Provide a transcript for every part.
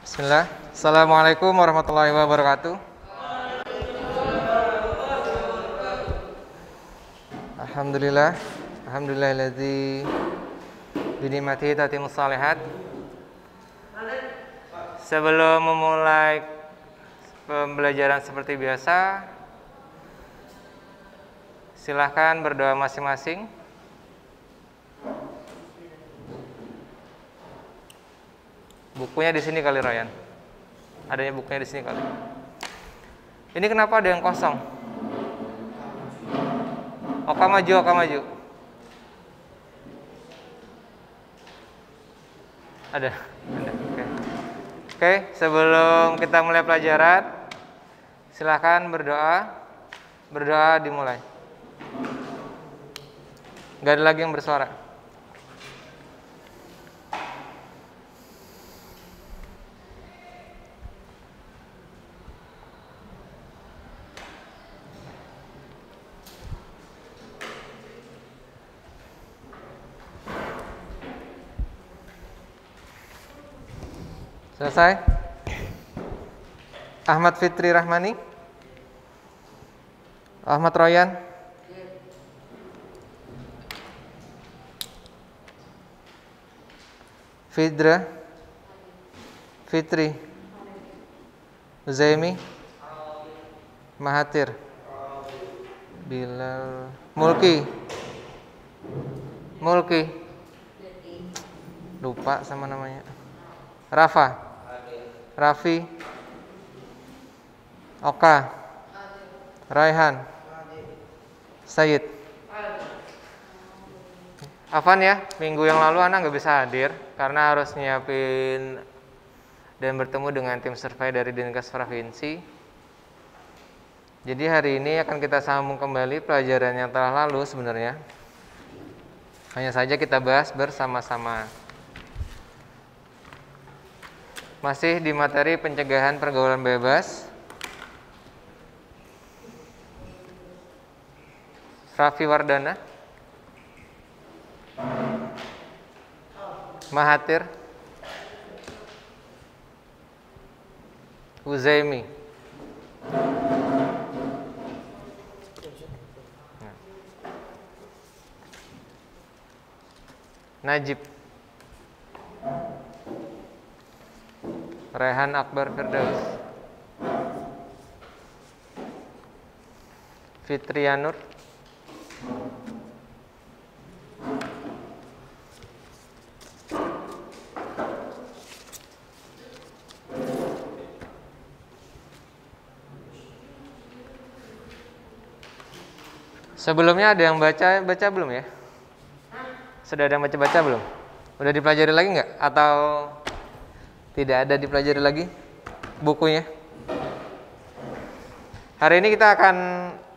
Bismillah. Assalamualaikum warahmatullahi wabarakatuh. Alhamdulillah. Alhamdulillahilladzi binikmatihi tatimmus shalihat. Sebelum memulai pembelajaran seperti biasa, silahkan berdoa masing-masing. Bukunya di sini kali, Ryan. Adanya bukunya di sini kali. Ini kenapa ada yang kosong? Oka maju, Oka maju. Ada. Oke. Oke, sebelum kita mulai pelajaran, silahkan berdoa. Berdoa dimulai. Gak ada lagi yang bersuara. Selesai? Ahmad Fitri Rahmani? Ahmad Royan? Fidra? Fitri? Uzaimi? Mahathir? Bilal? Mulki? Mulki? Lupa sama namanya. Rafa? Raffi? Oka? Raihan? Said? Afan ya, minggu yang lalu Ana nggak bisa hadir karena harus nyiapin dan bertemu dengan tim survei dari Dinkes Provinsi. Jadi hari ini akan kita sambung kembali pelajaran yang telah lalu sebenarnya. Hanya saja kita bahas bersama-sama. Masih di materi pencegahan pergaulan bebas. Raffi Wardana, Mahathir, Uzaimi, Najib, Rehan Akbar Firdaus, Fitrianur, sebelumnya ada yang baca belum ya? Sudah ada yang baca belum? Udah dipelajari lagi nggak? Atau tidak ada dipelajari lagi bukunya? Hari ini kita akan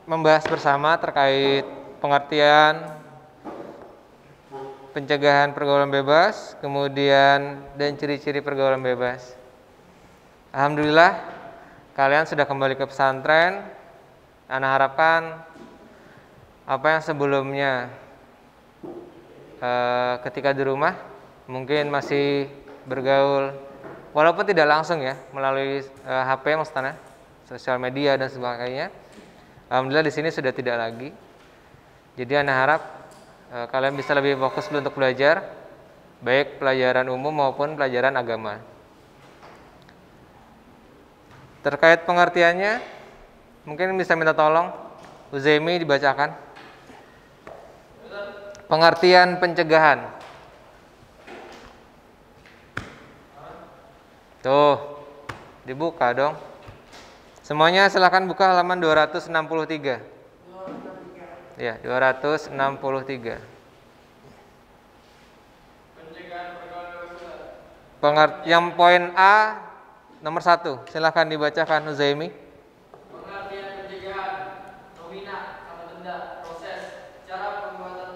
membahas bersama terkait pengertian pencegahan pergaulan bebas, kemudian dan ciri-ciri pergaulan bebas. Alhamdulillah kalian sudah kembali ke pesantren. Ana harapkan apa yang sebelumnya ketika di rumah mungkin masih bergaul walaupun tidak langsung ya melalui HP maksudnya, sosial media dan sebagainya. Alhamdulillah di sini sudah tidak lagi. Jadi Ana harap kalian bisa lebih fokus dulu untuk belajar, baik pelajaran umum maupun pelajaran agama. Terkait pengertiannya, mungkin bisa minta tolong Uzaimi dibacakan. Pengertian pencegahan. Tuh, dibuka dong. Semuanya silakan buka halaman 263. Ya, 263. Yang poin A nomor 1, silakan dibacakan Uzaimi. Pengertian pencegahan, nomina, kata benda, proses, cara perbuatan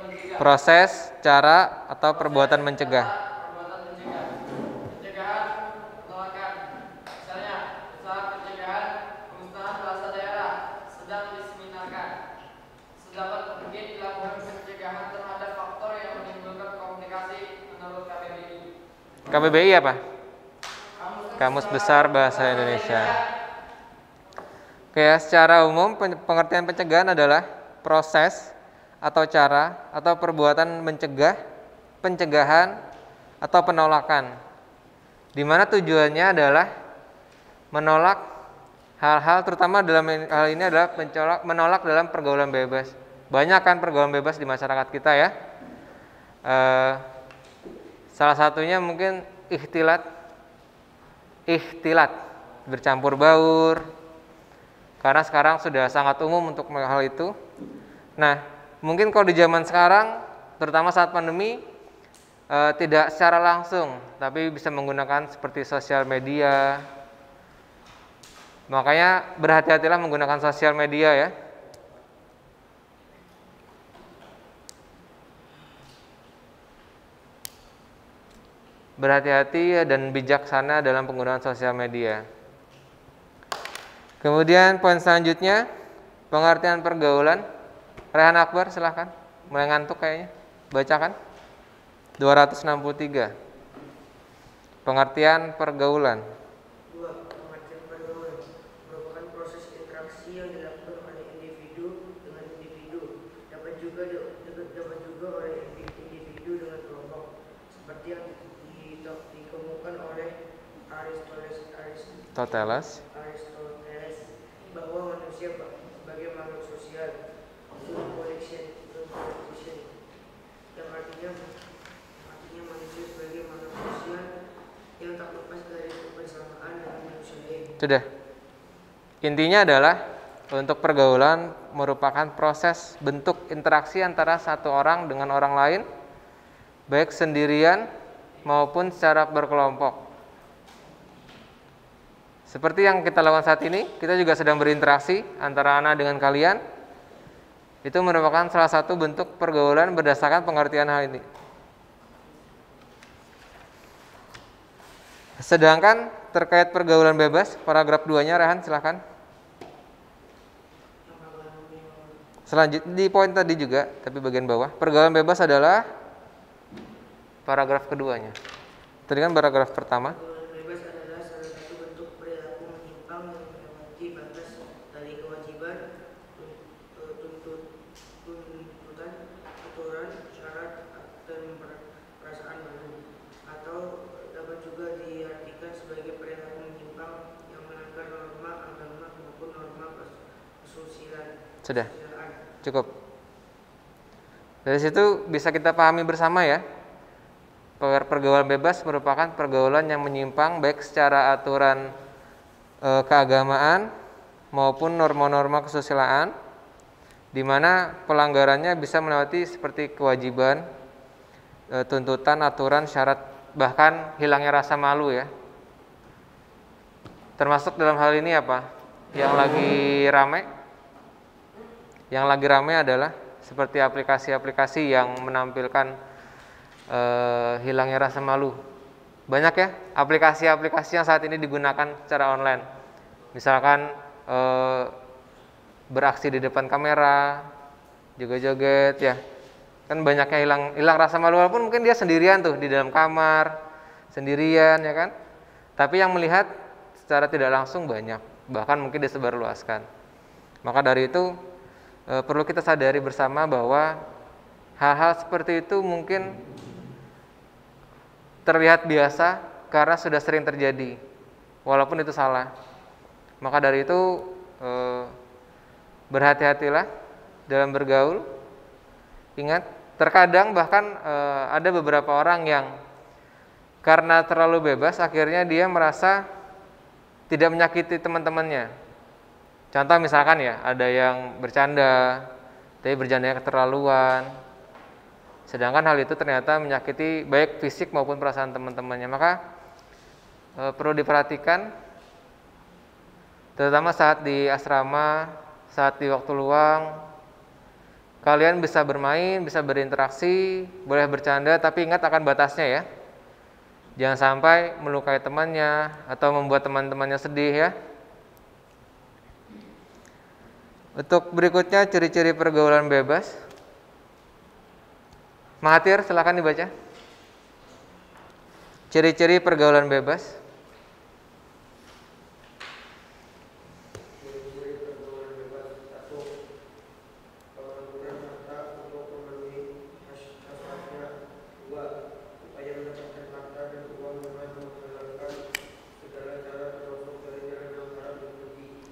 mencegah. Proses, cara atau perbuatan mencegah. Perbuatan mencegah. Pencegahan, penolakan. Misalnya, usaha pencegahan pemusnahan bahasa daerah sedang diseminarkan. Sedapat mungkin dilakukan pencegahan terhadap faktor yang menimbulkan komunikasi menurut KBBI. KBBI apa? Kamus Besar Bahasa Indonesia. Oke, ya, secara umum pengertian pencegahan adalah proses atau cara atau perbuatan mencegah, pencegahan atau penolakan, di mana tujuannya adalah menolak hal-hal, terutama dalam hal ini adalah menolak dalam pergaulan bebas. Banyak kan pergaulan bebas di masyarakat kita ya. Salah satunya mungkin ikhtilat, bercampur baur, karena sekarang sudah sangat umum untuk hal itu. Nah, mungkin kalau di zaman sekarang, terutama saat pandemi, tidak secara langsung, tapi bisa menggunakan seperti sosial media. Makanya berhati-hatilah menggunakan sosial media ya. Berhati-hati dan bijaksana dalam penggunaan sosial media. Kemudian poin selanjutnya, pengertian pergaulan. Rehan Akbar silahkan, mulai ngantuk kayaknya, bacakan 263. Pengertian pergaulan. Pengertian pergaulan merupakan proses interaksi yang dilakukan oleh individu dengan individu, dapat juga oleh individu dengan kelompok, seperti yang dikemukakan oleh Aristoteles bahwa manusia sebagai makhluk sosial, yang artinya manusia sebagai makhluk sosial yang tak lepas dari kebersamaan dengan manusia lain. Sudah. Intinya adalah untuk pergaulan merupakan proses bentuk interaksi antara satu orang dengan orang lain, baik sendirian maupun secara berkelompok. Seperti yang kita lakukan saat ini, kita juga sedang berinteraksi antara Ana dengan kalian. Itu merupakan salah satu bentuk pergaulan berdasarkan pengertian hal ini. Sedangkan terkait pergaulan bebas, paragraf 2-nya Rehan silahkan. Selanjutnya di poin tadi juga, tapi bagian bawah, pergaulan bebas adalah paragraf keduanya. Tadi kan paragraf pertama. Pergaulan bebas adalah salah satu bentuk perilaku menyimpang yang melewati batas dari kewajiban, tuntutan, aturan, syarat, dan perasaan baru, atau dapat juga diartikan sebagai perilaku menyimpang yang melanggar norma agama maupun norma kesusilaan. Sudah, cukup. Dari situ bisa kita pahami bersama ya. Pergaulan bebas merupakan pergaulan yang menyimpang baik secara aturan keagamaan maupun norma-norma kesusilaan, di mana pelanggarannya bisa melewati seperti kewajiban, tuntutan, aturan, syarat, bahkan hilangnya rasa malu ya. Termasuk dalam hal ini apa? Yang lagi rame adalah seperti aplikasi-aplikasi yang menampilkan hilangnya rasa malu. Banyak ya aplikasi-aplikasi yang saat ini digunakan secara online. Misalkan beraksi di depan kamera, joget-joget ya. Kan banyaknya hilang rasa malu, walaupun mungkin dia sendirian tuh di dalam kamar, sendirian ya kan. Tapi yang melihat secara tidak langsung banyak, bahkan mungkin disebarluaskan. Maka dari itu perlu kita sadari bersama bahwa hal-hal seperti itu mungkin terlihat biasa karena sudah sering terjadi, walaupun itu salah. Maka dari itu berhati-hatilah dalam bergaul. Ingat, terkadang bahkan ada beberapa orang yang karena terlalu bebas akhirnya dia merasa tidak menyakiti teman-temannya. Contoh misalkan ya, ada yang bercanda, tapi bercandanya keterlaluan. Sedangkan hal itu ternyata menyakiti baik fisik maupun perasaan teman-temannya. Maka perlu diperhatikan, terutama saat di asrama, saat di waktu luang. Kalian bisa bermain, bisa berinteraksi, boleh bercanda, tapi ingat akan batasnya ya. Jangan sampai melukai temannya atau membuat teman-temannya sedih ya. Untuk berikutnya ciri-ciri pergaulan bebas. Mahathir, silakan dibaca. Ciri-ciri pergaulan bebas.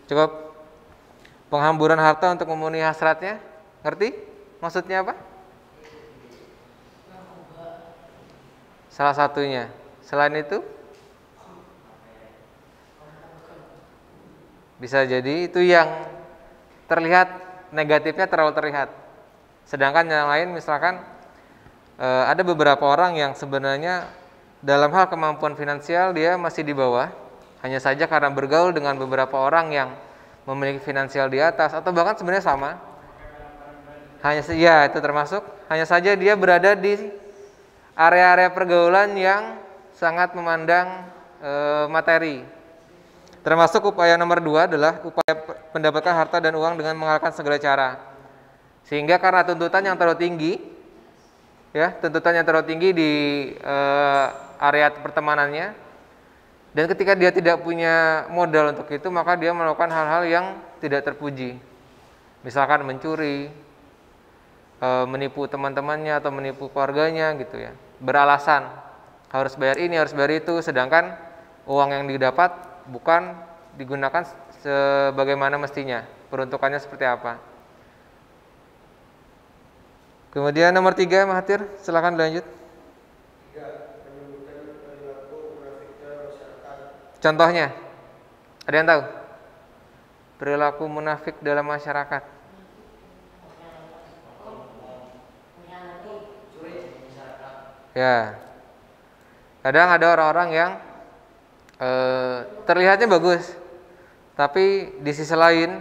Cukup. Penghamburan harta untuk memenuhi hasratnya. Ngerti? Maksudnya apa? Salah satunya. Selain itu? Bisa jadi itu yang terlihat negatifnya terlalu terlihat. Sedangkan yang lain misalkan ada beberapa orang yang sebenarnya dalam hal kemampuan finansial dia masih di bawah. Hanya saja karena bergaul dengan beberapa orang yang memiliki finansial di atas atau bahkan sebenarnya sama. Ya itu termasuk. Hanya saja dia berada di area-area pergaulan yang sangat memandang materi. Termasuk upaya nomor 2 adalah upaya mendapatkan harta dan uang dengan mengalahkan segala cara. Sehingga karena tuntutan yang terlalu tinggi, ya tuntutan yang terlalu tinggi di area pertemanannya. Dan ketika dia tidak punya modal untuk itu, maka dia melakukan hal-hal yang tidak terpuji. Misalkan mencuri, menipu teman-temannya atau menipu keluarganya gitu ya. Beralasan harus bayar ini, harus bayar itu, sedangkan uang yang didapat bukan digunakan sebagaimana mestinya. Peruntukannya seperti apa. Kemudian nomor 3, Mahathir, silakan lanjut. Contohnya, ada yang tahu? Perilaku munafik dalam masyarakat. Ya, kadang ada orang-orang yang terlihatnya bagus, tapi di sisi lain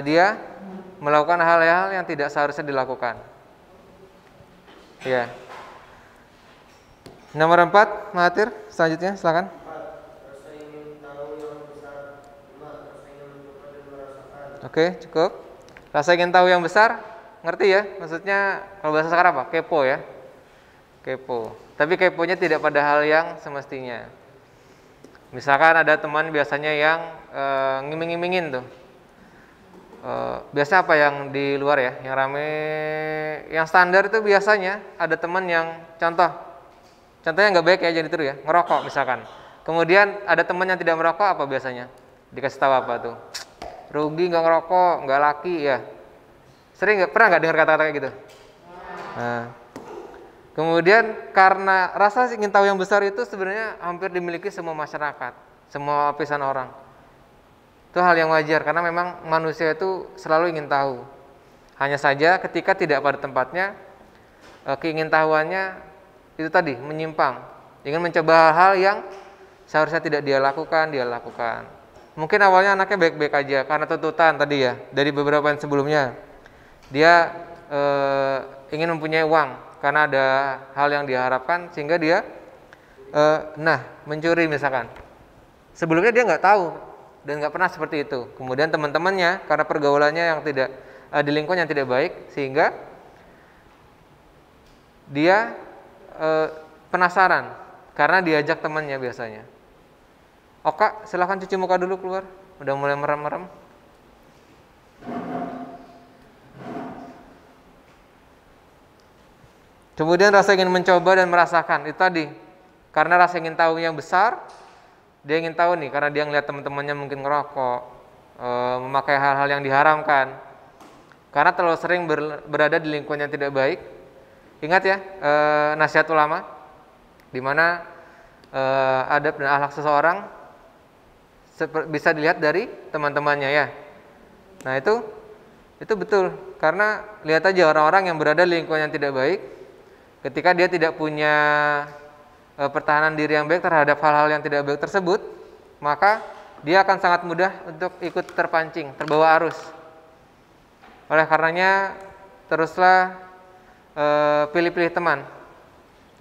dia melakukan hal-hal yang tidak seharusnya dilakukan. Ya. Nomor 4, Mahathir, selanjutnya silakan. Oke, cukup. Rasa ingin tahu yang besar, ngerti ya? Maksudnya kalau bahasa sekarang apa? Kepo ya. Kepo. Tapi keponya tidak pada hal yang semestinya. Misalkan ada teman biasanya yang ngiming-ngimingin tuh. Biasa apa yang di luar ya? Yang rame, yang standar itu biasanya ada teman yang contohnya nggak baik ya, jadi tiru ya, ngerokok misalkan. Kemudian ada teman yang tidak merokok, apa biasanya? Dikasih tahu apa tuh? Rugi nggak ngerokok, nggak laki ya. Pernah nggak dengar kata-kata kayak gitu? Nah, kemudian karena rasa ingin tahu yang besar itu sebenarnya hampir dimiliki semua masyarakat, semua lapisan orang. Itu hal yang wajar karena memang manusia itu selalu ingin tahu. Hanya saja ketika tidak pada tempatnya, keingintahuannya itu tadi menyimpang, ingin mencoba hal-hal yang seharusnya tidak dia lakukan. Mungkin awalnya anaknya baik-baik aja karena tuntutan tadi ya dari beberapa yang sebelumnya. Dia ingin mempunyai uang karena ada hal yang diharapkan sehingga dia mencuri misalkan. Sebelumnya dia nggak tahu dan nggak pernah seperti itu. Kemudian teman-temannya karena pergaulannya yang tidak di lingkungan yang tidak baik sehingga dia penasaran karena diajak temannya biasanya. Kak, silahkan cuci muka dulu keluar. Udah mulai merem-merem. Kemudian rasa ingin mencoba dan merasakan itu tadi. Karena rasa ingin tahu yang besar, dia ingin tahu nih karena dia ngeliat teman-temannya mungkin ngerokok, memakai hal-hal yang diharamkan. Karena terlalu sering berada di lingkungan yang tidak baik. Ingat ya, nasihat ulama di mana adab dan akhlak seseorang bisa dilihat dari teman-temannya ya. Nah itu betul karena lihat aja orang-orang yang berada di lingkungan yang tidak baik, ketika dia tidak punya pertahanan diri yang baik terhadap hal-hal yang tidak baik tersebut, maka dia akan sangat mudah untuk ikut terpancing, terbawa arus. Oleh karenanya teruslah pilih-pilih teman.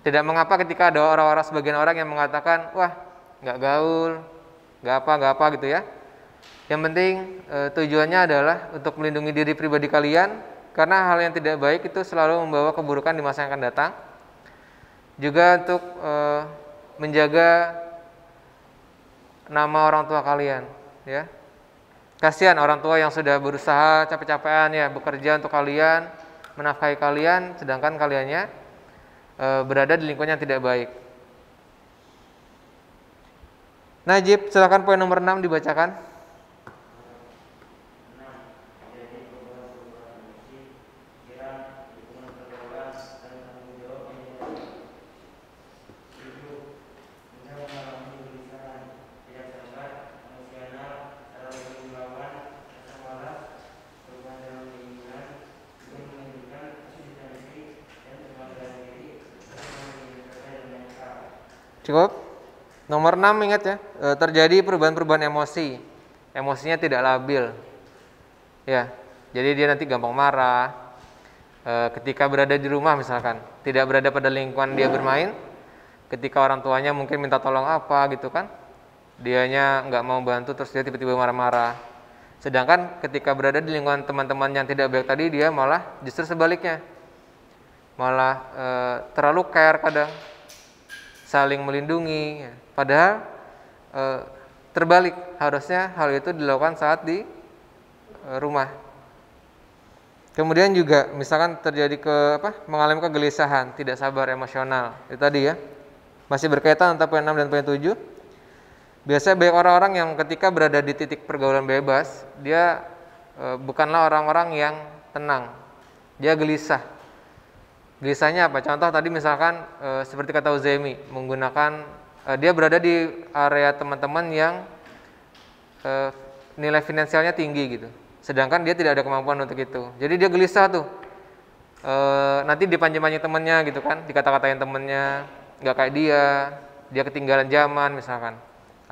Tidak mengapa ketika ada orang-orang sebagian orang yang mengatakan, wah nggak gaul, nggak apa gitu ya. Yang penting tujuannya adalah untuk melindungi diri pribadi kalian, karena hal yang tidak baik itu selalu membawa keburukan di masa yang akan datang. juga untuk menjaga nama orang tua kalian, ya. Kasihan orang tua yang sudah berusaha capek-capekan ya bekerja untuk kalian, menafkahi kalian, sedangkan kaliannya berada di lingkungan yang tidak baik. Najib, silakan poin nomor 6 dibacakan. Cukup? Nomor 6 ingat ya, terjadi perubahan-perubahan emosi. Emosinya tidak labil. Ya. Jadi dia nanti gampang marah. Ketika berada di rumah misalkan, tidak berada pada lingkungan dia bermain. Ketika orang tuanya mungkin minta tolong apa gitu kan. Dianya nggak mau bantu terus dia tiba-tiba marah-marah. Sedangkan ketika berada di lingkungan teman-teman yang tidak baik tadi, dia malah justru sebaliknya. Malah terlalu care kadang. Saling melindungi, padahal terbalik, harusnya hal itu dilakukan saat di rumah. Kemudian juga misalkan terjadi mengalami kegelisahan, tidak sabar, emosional, itu tadi ya, masih berkaitan antara poin 6 dan poin 7. Biasanya banyak orang-orang yang ketika berada di titik pergaulan bebas, dia bukanlah orang-orang yang tenang, dia gelisah. Gelisahnya apa? Contoh tadi misalkan seperti kata Uzaimi, menggunakan dia berada di area teman-teman yang nilai finansialnya tinggi gitu. Sedangkan dia tidak ada kemampuan untuk itu. Jadi dia gelisah tuh. Nanti dipanjang-panjang temennya gitu kan, dikata-katain temennya, nggak kayak dia ketinggalan zaman misalkan.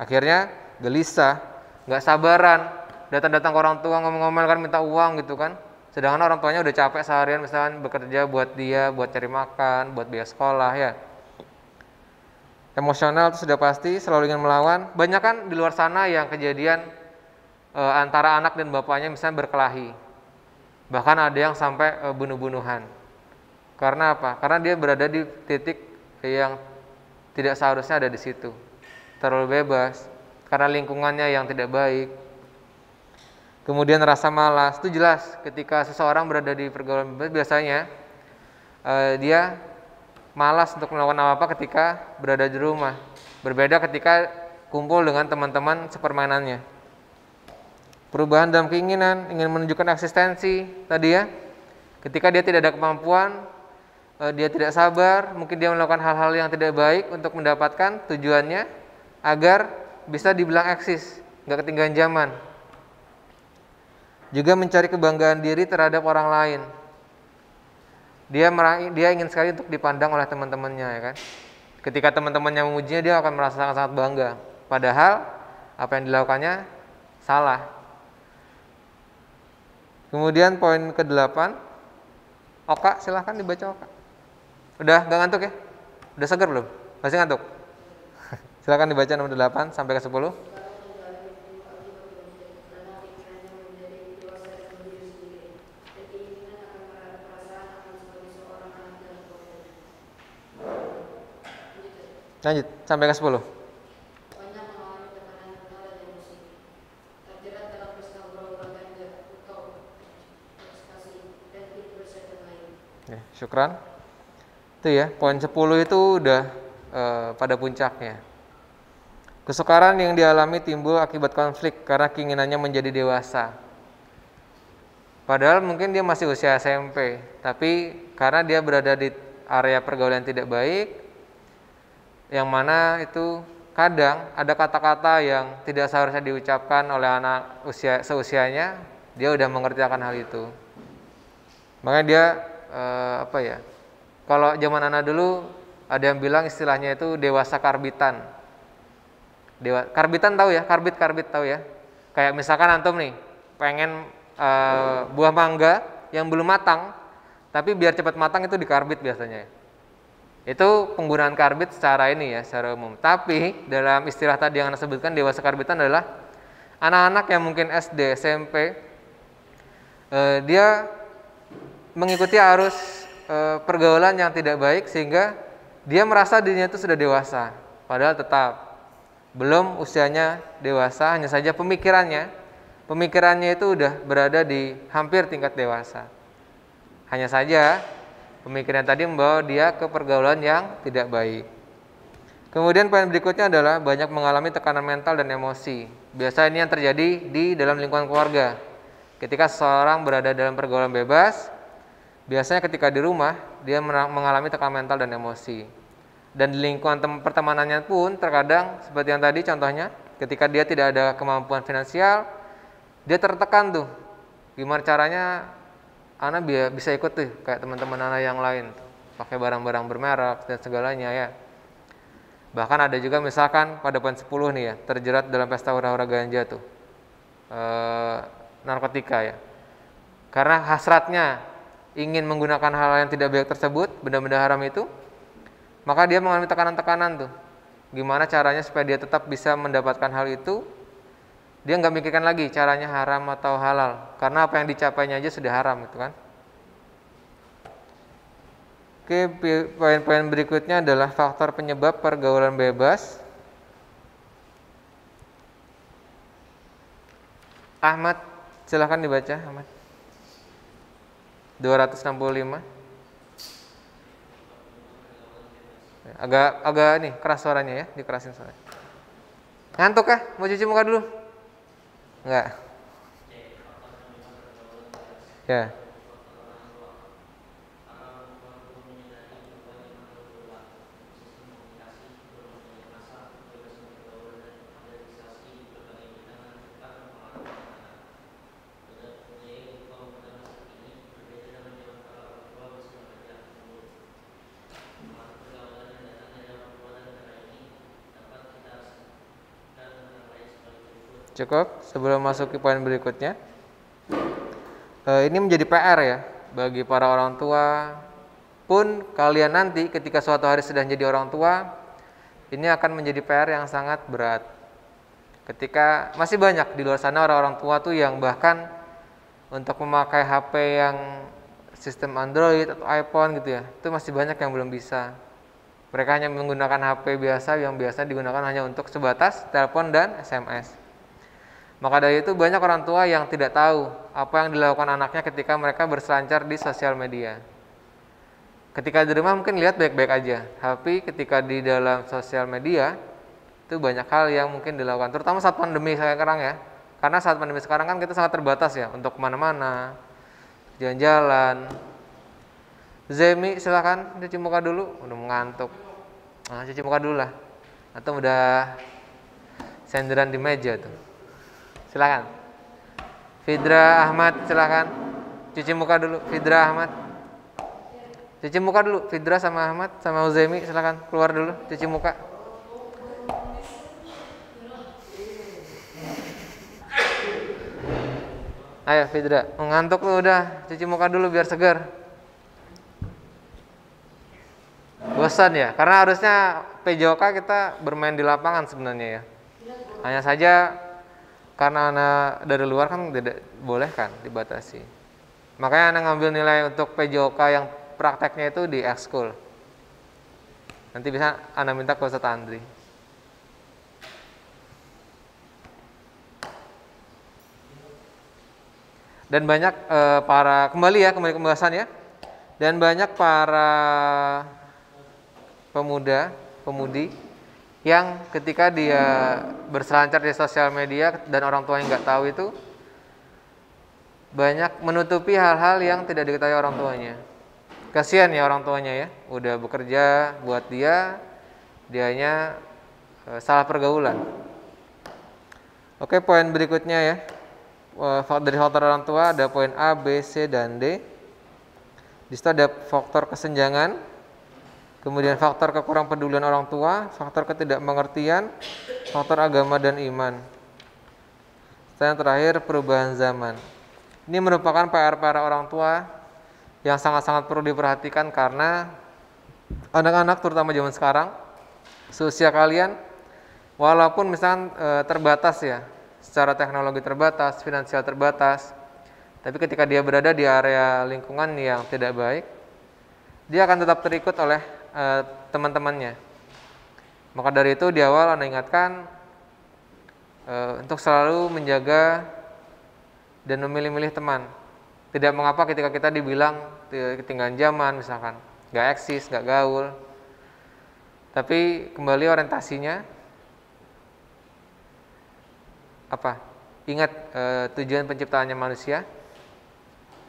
Akhirnya gelisah, nggak sabaran, datang-datang ke orang tua ngomong-ngomel kan minta uang gitu kan. Sedangkan orang tuanya udah capek seharian misalkan bekerja buat dia, buat cari makan, buat biaya sekolah ya. Emosional itu sudah pasti, selalu ingin melawan. Banyak kan di luar sana yang kejadian antara anak dan bapaknya misalnya berkelahi. Bahkan ada yang sampai bunuh-bunuhan. Karena apa? Karena dia berada di titik yang tidak seharusnya ada di situ. Terlalu bebas, karena lingkungannya yang tidak baik. Kemudian rasa malas, itu jelas ketika seseorang berada di pergaulan bebas biasanya dia malas untuk melakukan apa-apa ketika berada di rumah. Berbeda ketika kumpul dengan teman-teman sepermainannya. Perubahan dalam keinginan, ingin menunjukkan eksistensi tadi ya. Ketika dia tidak ada kemampuan, dia tidak sabar, mungkin dia melakukan hal-hal yang tidak baik untuk mendapatkan tujuannya agar bisa dibilang eksis, nggak ketinggalan zaman. Juga mencari kebanggaan diri terhadap orang lain. Dia ingin sekali untuk dipandang oleh teman-temannya ya kan. Ketika teman-temannya memujinya, dia akan merasa sangat bangga. Padahal apa yang dilakukannya salah. Kemudian poin ke-8. Oka, silahkan dibaca Oka. Udah gak ngantuk ya? Udah segar belum? Masih ngantuk? Silahkan dibaca nomor 8 sampai ke 10. Lanjut, sampai ke 10. Ya, syukran. Itu ya, poin 10 itu udah pada puncaknya. Kesukaran yang dialami timbul akibat konflik karena keinginannya menjadi dewasa. Padahal mungkin dia masih usia SMP, tapi karena dia berada di area pergaulan yang tidak baik, yang mana itu kadang ada kata-kata yang tidak seharusnya diucapkan oleh anak seusianya, dia udah mengerti akan hal itu. Makanya dia kalau zaman anak dulu ada yang bilang istilahnya itu dewasa karbitan. Karbitan tahu ya, karbit tahu ya. Kayak misalkan antum nih pengen buah mangga yang belum matang, tapi biar cepat matang itu dikarbit biasanya. Itu penggunaan karbit secara ini ya, secara umum. Tapi dalam istilah tadi yang Anda sebutkan dewasa karbitan adalah anak-anak yang mungkin SD, SMP, dia mengikuti arus pergaulan yang tidak baik sehingga dia merasa dirinya itu sudah dewasa, padahal tetap belum usianya dewasa, hanya saja pemikirannya itu udah berada di hampir tingkat dewasa. Hanya saja pemikiran tadi membawa dia ke pergaulan yang tidak baik. Kemudian poin berikutnya adalah banyak mengalami tekanan mental dan emosi. Biasa ini yang terjadi di dalam lingkungan keluarga. Ketika seseorang berada dalam pergaulan bebas, biasanya ketika di rumah dia mengalami tekanan mental dan emosi. Dan di lingkungan pertemanannya pun terkadang seperti yang tadi contohnya, ketika dia tidak ada kemampuan finansial, dia tertekan tuh. Gimana caranya anak bisa ikut tuh kayak teman-teman anak yang lain, pakai barang-barang bermerek dan segalanya ya. Bahkan ada juga misalkan pada poin 10 nih ya, terjerat dalam pesta hura-hura ganja tuh, narkotika ya. Karena hasratnya ingin menggunakan hal yang tidak baik tersebut, benda-benda haram itu, maka dia mengalami tekanan-tekanan tuh. Gimana caranya supaya dia tetap bisa mendapatkan hal itu, dia nggak mikirkan lagi caranya haram atau halal, karena apa yang dicapainya aja sudah haram gitu kan. Oke, poin-poin berikutnya adalah faktor penyebab pergaulan bebas. Ahmad, silahkan dibaca Ahmad. 265. Agak nih keras suaranya ya, dikerasin suaranya. Ngantuk kah? Mau cuci muka dulu? Enggak. Ya. Cukup, sebelum masuk ke poin berikutnya. Ini menjadi PR ya bagi para orang tua. Pun kalian nanti ketika suatu hari sudah jadi orang tua, ini akan menjadi PR yang sangat berat. Ketika masih banyak di luar sana orang-orang tua tuh yang bahkan untuk memakai HP yang sistem Android atau iPhone gitu ya, itu masih banyak yang belum bisa. Mereka hanya menggunakan HP biasa yang biasa digunakan hanya untuk sebatas telepon dan SMS. Maka dari itu banyak orang tua yang tidak tahu apa yang dilakukan anaknya ketika mereka berselancar di sosial media. Ketika di rumah mungkin lihat baik-baik aja, tapi ketika di dalam sosial media itu banyak hal yang mungkin dilakukan, terutama saat pandemi sekarang ya. Karena saat pandemi sekarang kan kita sangat terbatas ya untuk kemana-mana, jalan-jalan. Zemi silakan cuci muka dulu, udah mengantuk. Nah, cuci muka dulu lah, atau udah senderan di meja tuh. Silakan. Fidra Ahmad silakan. Cuci muka dulu Fidra Ahmad. Cuci muka dulu Fidra sama Ahmad sama Uzemi silakan keluar dulu cuci muka. Ayo Fidra, ngantuk lu udah, cuci muka dulu biar segar. Bosan ya, karena harusnya PJOK kita bermain di lapangan sebenarnya ya. Hanya saja karena anak dari luar kan tidak boleh kan, dibatasi. Makanya anak ngambil nilai untuk PJOK yang prakteknya itu di ekskul. Nanti bisa anak minta ke Ustadz Andri. Dan banyak kembali pembahasan ya. Dan banyak para pemudi yang ketika dia berselancar di sosial media dan orang tua yang nggak tahu itu banyak menutupi hal-hal yang tidak diketahui orang tuanya. Kasihan ya orang tuanya ya, udah bekerja buat dianya salah pergaulan. Oke, poin berikutnya ya, dari faktor orang tua ada poin A, B, C, dan D. Di situ ada faktor kesenjangan, kemudian faktor kekurang pedulian orang tua, faktor ketidakmengertian, faktor agama dan iman. Dan yang terakhir perubahan zaman. Ini merupakan PR para orang tua yang sangat-sangat perlu diperhatikan karena anak-anak terutama zaman sekarang, seusia kalian, walaupun misalkan terbatas ya, secara teknologi terbatas, finansial terbatas, tapi ketika dia berada di area lingkungan yang tidak baik, dia akan tetap terikut oleh teman-temannya. Maka dari itu di awal Anda ingatkan untuk selalu menjaga dan memilih-milih teman. Tidak mengapa ketika kita dibilang ketinggalan zaman misalkan, gak eksis, gak gaul. Tapi kembali orientasinya apa? Ingat tujuan penciptaannya manusia.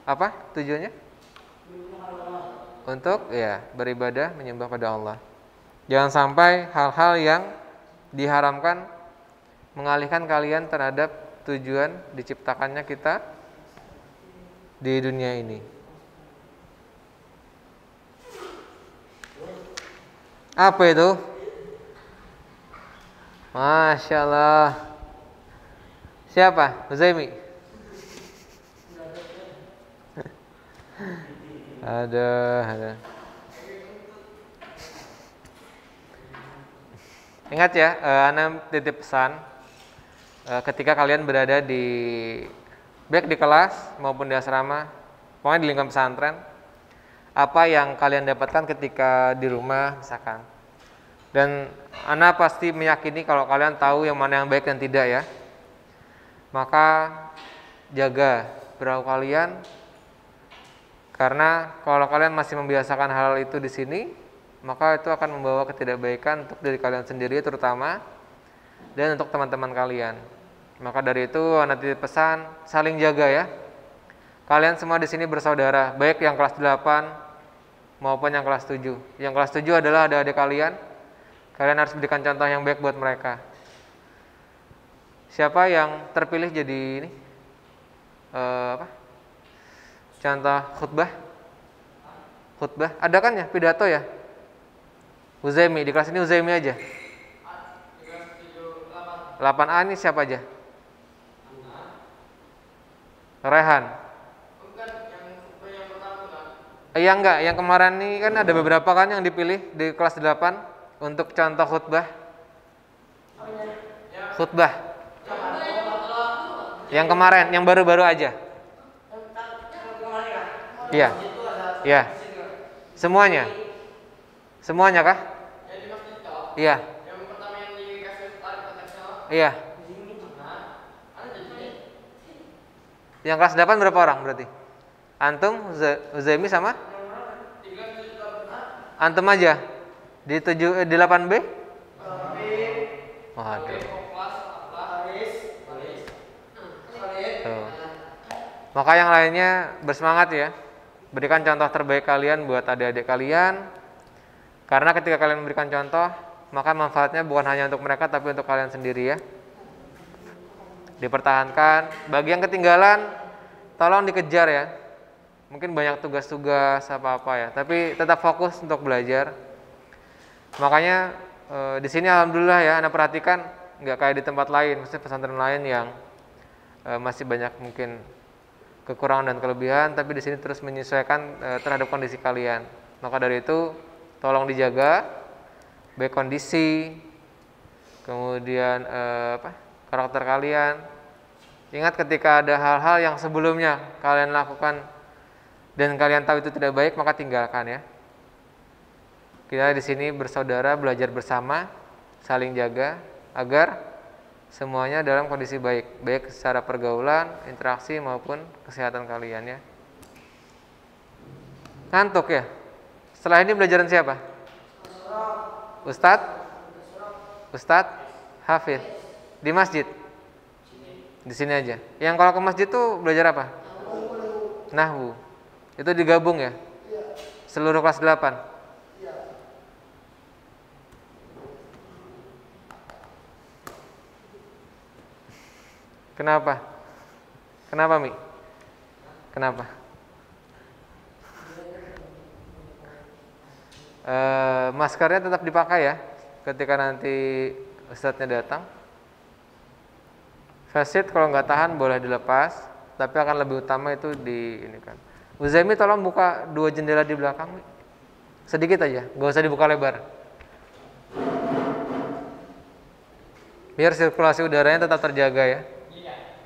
Apa tujuannya? Untuk beribadah, menyembah pada Allah. Jangan sampai hal-hal yang diharamkan mengalihkan kalian terhadap tujuan diciptakannya kita di dunia ini. Apa itu? Masya Allah. Siapa? Uzaimi? Ada. Ingat ya, Ana titip pesan ketika kalian berada baik di kelas maupun di asrama, pokoknya di lingkungan pesantren, apa yang kalian dapatkan ketika di rumah misalkan. Dan Ana pasti meyakini kalau kalian tahu yang mana yang baik dan tidak ya. Maka jaga perilaku kalian, karena kalau kalian masih membiasakan hal itu di sini, maka itu akan membawa ketidakbaikan untuk diri kalian sendiri terutama dan untuk teman-teman kalian. Maka dari itu Ana titip pesan saling jaga ya. Kalian semua di sini bersaudara, baik yang kelas 8 maupun yang kelas 7. Yang kelas 7 adalah adik-adik kalian. Kalian harus berikan contoh yang baik buat mereka. Siapa yang terpilih jadi ini? Contoh khutbah? Khutbah, ada kan ya pidato ya? Uzaimi, di kelas ini Uzaimi aja. 8A ini siapa aja? Rehan. Iya enggak, yang kemarin nih kan ada beberapa kan yang dipilih di kelas 8 untuk contoh khutbah. Khutbah. Yang kemarin, yang baru-baru aja. Iya. Iya. Semuanya. Semuanya kah? Iya. Iya. Yang kelas 8 berapa orang berarti? Antum, Uzaimi sama? Antum aja. Di 8B? Waduh. Tuh. Maka yang lainnya bersemangat ya. Berikan contoh terbaik kalian buat adik-adik kalian. Karena ketika kalian memberikan contoh, maka manfaatnya bukan hanya untuk mereka tapi untuk kalian sendiri ya. Dipertahankan. Bagi yang ketinggalan, tolong dikejar ya. Mungkin banyak tugas-tugas apa-apa ya, tapi tetap fokus untuk belajar. Makanya di sini alhamdulillah ya, Anda perhatikan nggak kayak di tempat lain, maksudnya pesantren lain yang masih banyak mungkin kekurangan dan kelebihan, tapi di sini terus menyesuaikan terhadap kondisi kalian. Maka dari itu tolong dijaga baik kondisi, kemudian karakter kalian. Ingat ketika ada hal-hal yang sebelumnya kalian lakukan dan kalian tahu itu tidak baik, maka tinggalkan ya. Kita di sini bersaudara, belajar bersama, saling jaga agar semuanya dalam kondisi baik, baik secara pergaulan, interaksi maupun kesehatan kalian ya. Ngantuk ya? Setelah ini belajaran siapa? Ustadz Hafid di masjid. Di sini aja. Yang kalau ke masjid tuh belajar apa? Nahwu. Itu digabung ya? Seluruh kelas 8. Kenapa? Kenapa, Mi? Kenapa? Maskernya tetap dipakai ya ketika nanti ustadznya datang. Face shield kalau nggak tahan boleh dilepas, tapi akan lebih utama itu ini kan. Uzaimi tolong buka 2 jendela di belakang, Mi. Sedikit aja, nggak usah dibuka lebar. Biar sirkulasi udaranya tetap terjaga ya.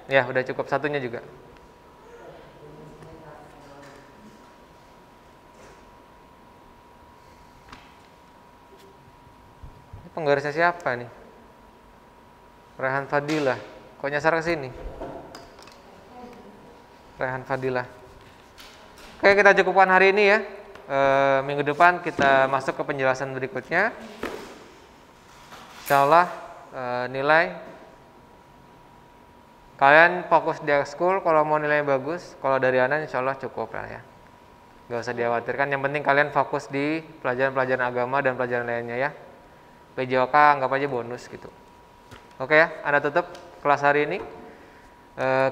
Ya, udah cukup, satunya juga. Penggarisnya siapa nih? Rehan Fadilah. Kok nyasar ke sini? Rehan Fadilah. Oke, kita cukupkan hari ini ya. Minggu depan kita masuk ke penjelasan berikutnya. Insyaallah nilai kalian fokus di ekskul. Kalau mau nilainya bagus, kalau dari Anan insyaallah cukup lah ya. Gak usah dikhawatirkan. Yang penting kalian fokus di pelajaran-pelajaran agama dan pelajaran lainnya ya. PJOK anggap aja bonus gitu. Oke ya, Anda tutup kelas hari ini.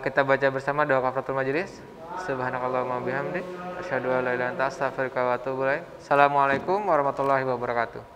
Kita baca bersama doa kafaratul majelis. Subhanakallahumma bihamdik asyhadu an la ilaha illa anta astaghfiruka wa atubu ilaik. Assalamualaikum warahmatullahi wabarakatuh.